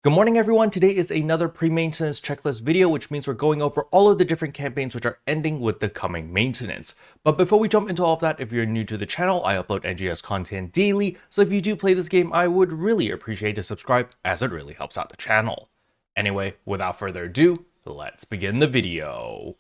Good morning everyone, today is another pre-maintenance checklist video, which means we're going over all of the different campaigns which are ending with the coming maintenance. But before we jump into all of that, if you're new to the channel, I upload NGS content daily, so if you do play this game, I would really appreciate a subscribe as it really helps out the channel. Anyway, without further ado, let's begin the video.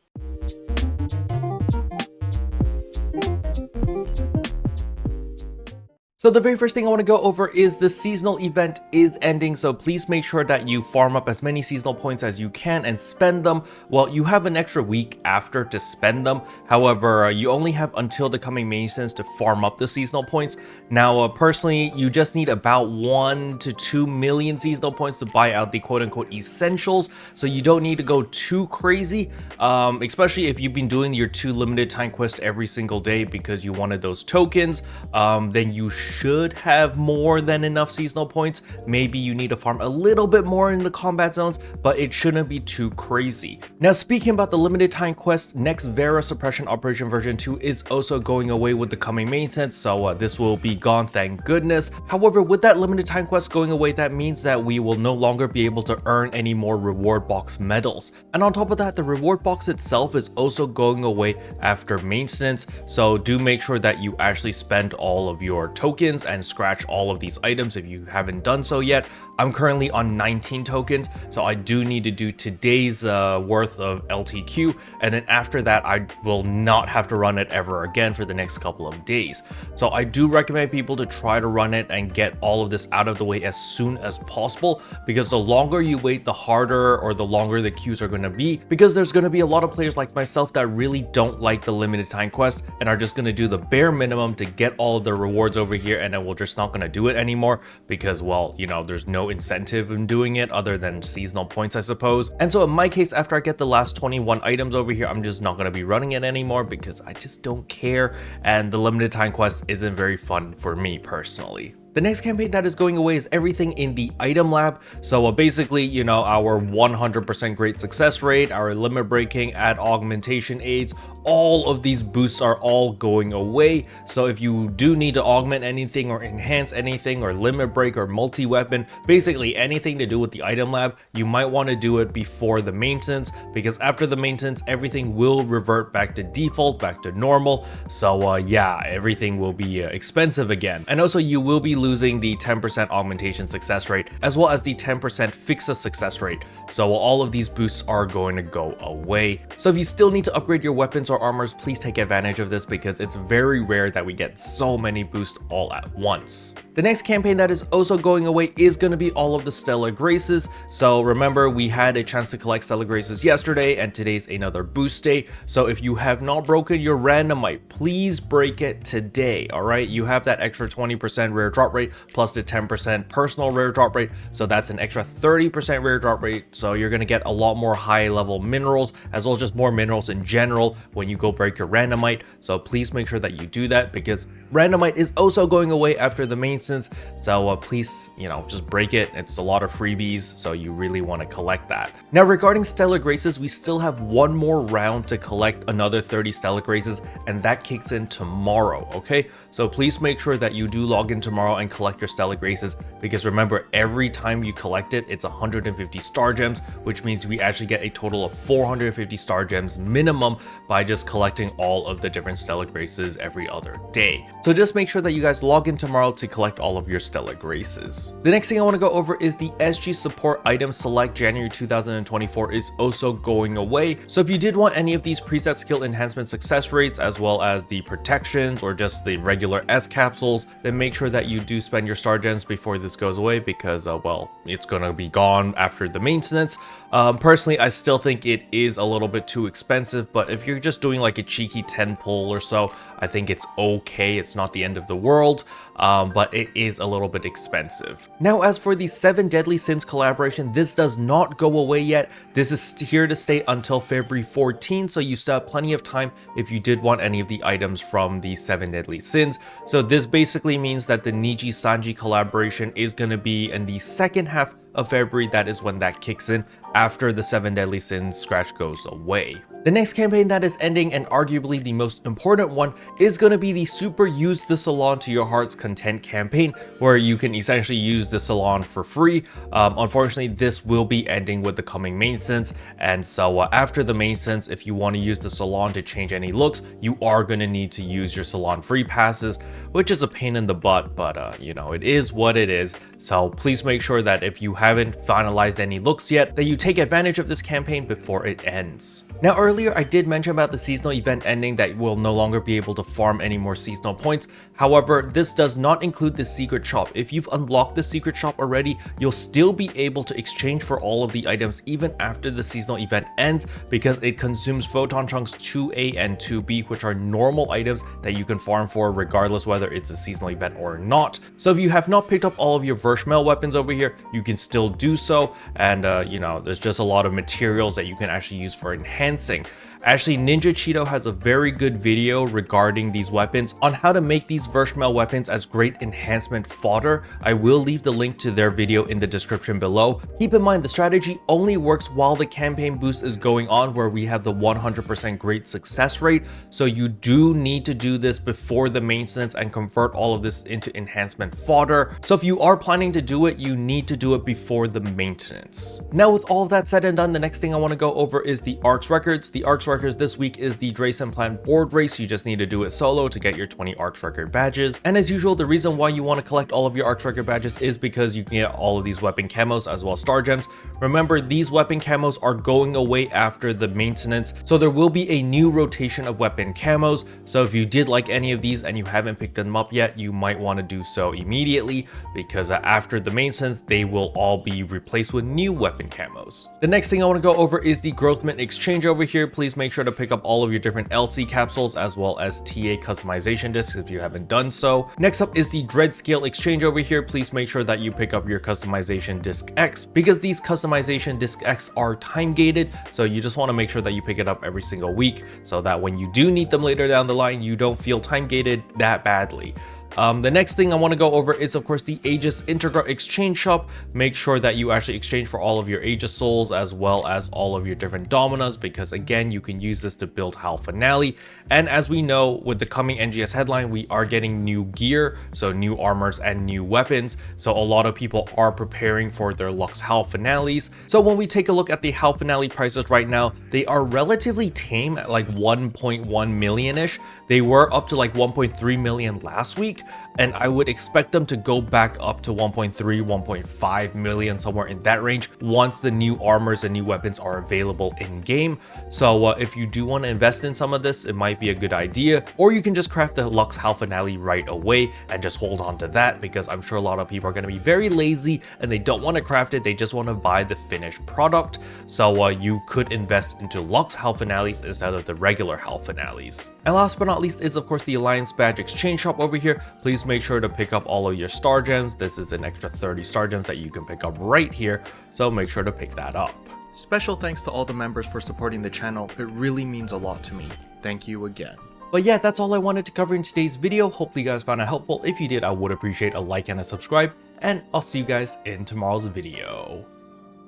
So the very first thing I want to go over is the seasonal event is ending, so please make sure that you farm up as many seasonal points as you can and spend them. Well, you have an extra week after to spend them. However, you only have until the coming maintenance to farm up the seasonal points. Now, personally, you just need about 1 to 2 million seasonal points to buy out the quote-unquote essentials, so you don't need to go too crazy, especially if you've been doing your 2 limited time quests every single day because you wanted those tokens. Then you should have more than enough seasonal points. Maybe you need to farm a little bit more in the combat zones, but it shouldn't be too crazy. Now, speaking about the limited time quest, next Vera Suppression Operation version 2 is also going away with the coming maintenance, so this will be gone, thank goodness. However, with that limited time quest going away, that means that we will no longer be able to earn any more reward box medals. And on top of that, the reward box itself is also going away after maintenance, so do make sure that you actually spend all of your tokens and scratch all of these items if you haven't done so yet. I'm currently on 19 tokens, so I do need to do today's worth of LTQ, and then after that I will not have to run it ever again for the next couple of days. So I do recommend people to try to run it and get all of this out of the way as soon as possible, because the longer you wait, the harder or the longer the queues are going to be, because there's going to be a lot of players like myself that really don't like the limited time quest and are just going to do the bare minimum to get all of the rewards over here, and then we're just not going to do it anymore because, well, you know, there's no incentive in doing it other than seasonal points, I suppose. And so in my case, after I get the last 21 items over here, I'm just not going to be running it anymore because I just don't care, and the limited time quest isn't very fun for me personally. The next campaign that is going away is everything in the item lab. So basically, you know, our 100% great success rate, our limit breaking, add augmentation aids, all of these boosts are all going away. So if you do need to augment anything or enhance anything or limit break or multi-weapon, basically anything to do with the item lab, you might want to do it before the maintenance, because after the maintenance, everything will revert back to default, back to normal. So yeah, everything will be expensive again. And also you will be losing the 10% augmentation success rate as well as the 10% fixa success rate. So all of these boosts are going to go away. So if you still need to upgrade your weapons or armors, please take advantage of this because it's very rare that we get so many boosts all at once. The next campaign that is also going away is going to be all of the Stellar Graces. So remember, we had a chance to collect Stellar Graces yesterday and today's another boost day. So if you have not broken your Randomite, please break it today. All right, you have that extra 20% rare drop rate plus the 10% personal rare drop rate, so that's an extra 30% rare drop rate. So you're going to get a lot more high level minerals as well as just more minerals in general when you go break your Randomite. So please make sure that you do that because Randomite is also going away after the maintenance, so please, you know, just break it. It's a lot of freebies, so you really want to collect that. Now, regarding Stellar Graces, we still have one more round to collect another 30 Stellar Graces, and that kicks in tomorrow, okay? So please make sure that you do log in tomorrow and collect your Stellar Graces, because remember, every time you collect it, it's 150 star gems, which means we actually get a total of 450 star gems minimum by just collecting all of the different Stellar Graces every other day. So just make sure that you guys log in tomorrow to collect all of your Stellar Graces. The next thing I want to go over is the SG Support Item Select January 2024 is also going away. So if you did want any of these preset skill enhancement success rates, as well as the protections or just the regular S capsules, then make sure that you do spend your star gems before this goes away because, well, it's going to be gone after the maintenance. Personally, I still think it is a little bit too expensive, but if you're just doing like a cheeky 10 pull or so, I think it's okay. It's not the end of the world, but it is a little bit expensive. Now, as for the 7 Deadly Sins collaboration, this does not go away yet. This is here to stay until February 14, so you still have plenty of time if you did want any of the items from the 7 Deadly Sins. So this basically means that the Niji Sanji collaboration is going to be in the second half of February. That is when that kicks in after the 7 Deadly Sins scratch goes away. The next campaign that is ending, and arguably the most important one, is going to be the Super Use the Salon to Your Heart's content campaign where you can essentially use the Salon for free. Unfortunately, this will be ending with the coming maintenance, and so after the maintenance, if you want to use the Salon to change any looks, you are going to need to use your Salon free passes, which is a pain in the butt, but you know, it is what it is. So please make sure that if you haven't finalized any looks yet, that you take advantage of this campaign before it ends. Now earlier I did mention about the seasonal event ending that will no longer be able to farm any more seasonal points. However, this does not include the secret shop. If you've unlocked the secret shop already, you'll still be able to exchange for all of the items even after the seasonal event ends, because it consumes photon chunks 2A and 2B, which are normal items that you can farm for regardless whether it's a seasonal event or not. So if you have not picked up all of your Vershmel weapons over here, you can still do so, and you know, there's just a lot of materials that you can actually use for enhancing. Actually, Ninja Cheeto has a very good video regarding these weapons on how to make these Vershmel weapons as great enhancement fodder. I will leave the link to their video in the description below. Keep in mind, the strategy only works while the campaign boost is going on, where we have the 100% great success rate. So you do need to do this before the maintenance and convert all of this into enhancement fodder. So if you are planning to do it, you need to do it before the maintenance. Now, with all of that said and done, the next thing I want to go over is the Arks Records. The Arks Records this week is the Drayson Plan board race. You just need to do it solo to get your 20 Arks Record badges. And as usual, the reason why you want to collect all of your Arks Record badges is because you can get all of these weapon camos as well as star gems. Remember, these weapon camos are going away after the maintenance, so there will be a new rotation of weapon camos. So if you did like any of these and you haven't picked them up yet, you might want to do so immediately, because after the maintenance, they will all be replaced with new weapon camos. The next thing I want to go over is the Growth Mint exchange over here. Please make sure to pick up all of your different LC capsules as well as TA customization discs if you haven't done so. Next up is the Dread Scale exchange over here. Please make sure that you pick up your customization disc X, because these customization disc X are time gated, so you just want to make sure that you pick it up every single week so that when you do need them later down the line, you don't feel time gated that badly. The next thing I want to go over is, of course, the Aegis Integra exchange shop. Make sure that you actually exchange for all of your Aegis souls as well as all of your different Dominas, because again, you can use this to build Halphinale. And as we know, with the coming NGS headline, we are getting new gear, so new armors and new weapons. So a lot of people are preparing for their Lux Halphinales. So when we take a look at the Halphinale prices right now, they are relatively tame at like 1.1 million-ish. They were up to like 1.3 million last week, and I would expect them to go back up to 1.3, 1.5 million, somewhere in that range, once the new armors and new weapons are available in game. So if you do want to invest in some of this, it might be a good idea, or you can just craft the Lux Halphinale right away and just hold on to that, because I'm sure a lot of people are going to be very lazy and they don't want to craft it, they just want to buy the finished product. So you could invest into Lux Halphinales instead of the regular Halphinales. And last but not least is, of course, the Alliance Badge exchange shop over here. Please make sure to pick up all of your star gems. This is an extra 30 star gems that you can pick up right here, so make sure to pick that up. Special thanks to all the members for supporting the channel. It really means a lot to me. Thank you again. But yeah, that's all I wanted to cover in today's video. Hopefully you guys found it helpful. If you did, I would appreciate a like and a subscribe, and I'll see you guys in tomorrow's video.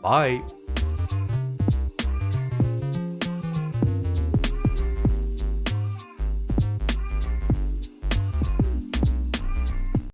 Bye.